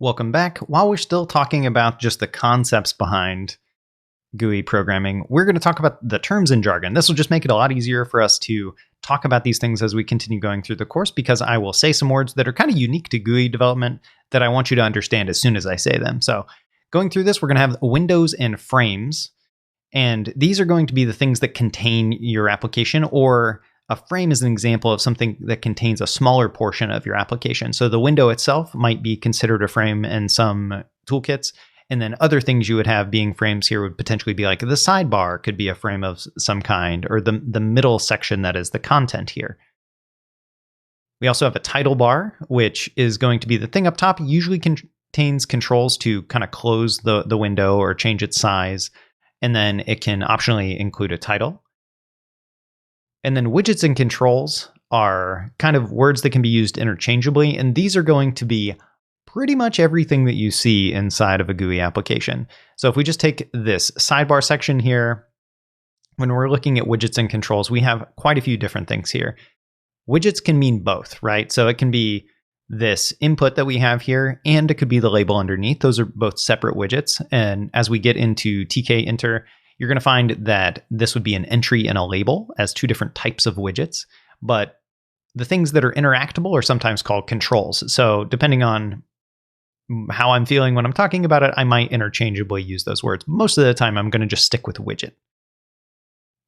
Welcome back. While we're still talking about just the concepts behind GUI programming, we're going to talk about the terms in jargon. This will just make it a lot easier for us to talk about these things as we continue going through the course, because I will say some words that are kind of unique to GUI development that I want you to understand as soon as I say them. So going through this, we're going to have windows and frames, and these are going to be the things that contain your application, or a frame is an example of something that contains a smaller portion of your application. So the window itself might be considered a frame in some toolkits. And then other things you would have being frames here would potentially be like the sidebar could be a frame of some kind, or the middle section that is the content here. We also have a title bar, which is going to be the thing up top. It usually contains controls to kind of close the window or change its size. And then it can optionally include a title. And then widgets and controls are kind of words that can be used interchangeably. And these are going to be pretty much everything that you see inside of a GUI application. So if we just take this sidebar section here, when we're looking at widgets and controls, we have quite a few different things here. Widgets can mean both, right? So it can be this input that we have here, and it could be the label underneath. Those are both separate widgets. And as we get into tkinter, you're going to find that this would be an entry and a label as two different types of widgets. But the things that are interactable are sometimes called controls. So depending on how I'm feeling when I'm talking about it, I might interchangeably use those words. Most of the time, I'm going to just stick with widget.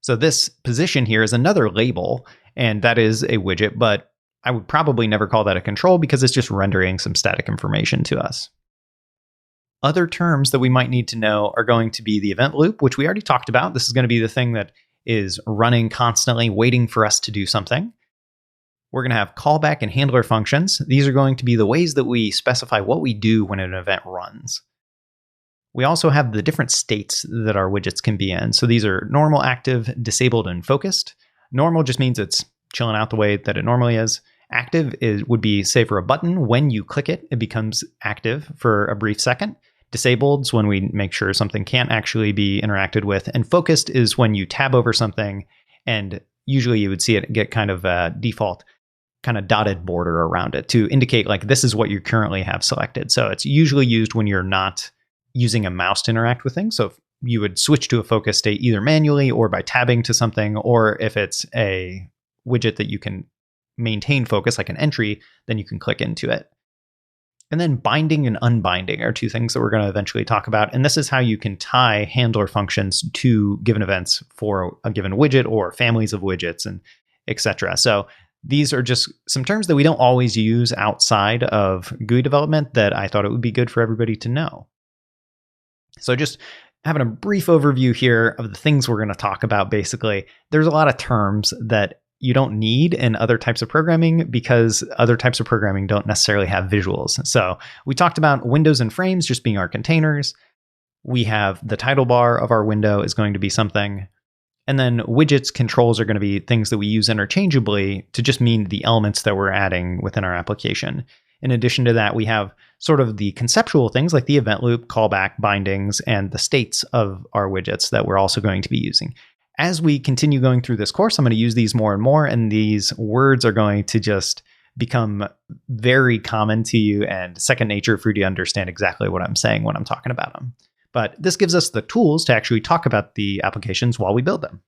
So this position here is another label, and that is a widget, but I would probably never call that a control because it's just rendering some static information to us. Other terms that we might need to know are going to be the event loop, which we already talked about. This is going to be the thing that is running constantly, waiting for us to do something. We're going to have callback and handler functions. These are going to be the ways that we specify what we do when an event runs. We also have the different states that our widgets can be in. So these are normal, active, disabled, and focused. Normal just means it's chilling out the way that it normally is. Active would be, say, for a button. When you click it, it becomes active for a brief second. Disabled is when we make sure something can't actually be interacted with. And focused is when you tab over something, and usually you would see it get kind of a default kind of dotted border around it to indicate like this is what you currently have selected. So it's usually used when you're not using a mouse to interact with things. So if you would switch to a focus state either manually or by tabbing to something, or if it's a widget that you can maintain focus like an entry, then you can click into it. And then binding and unbinding are two things that we're going to eventually talk about. And this is how you can tie handler functions to given events for a given widget or families of widgets and etc. So these are just some terms that we don't always use outside of GUI development that I thought it would be good for everybody to know. So just having a brief overview here of the things we're going to talk about, basically, there's a lot of terms that you don't need in other types of programming because other types of programming don't necessarily have visuals. So we talked about windows and frames just being our containers. We have the title bar of our window is going to be something. And then widgets, controls are going to be things that we use interchangeably to just mean the elements that we're adding within our application. In addition to that, we have sort of the conceptual things like the event loop, callback, bindings, and the states of our widgets that we're also going to be using. As we continue going through this course, I'm going to use these more and more, and these words are going to just become very common to you and second nature for you to understand exactly what I'm saying when I'm talking about them. But this gives us the tools to actually talk about the applications while we build them.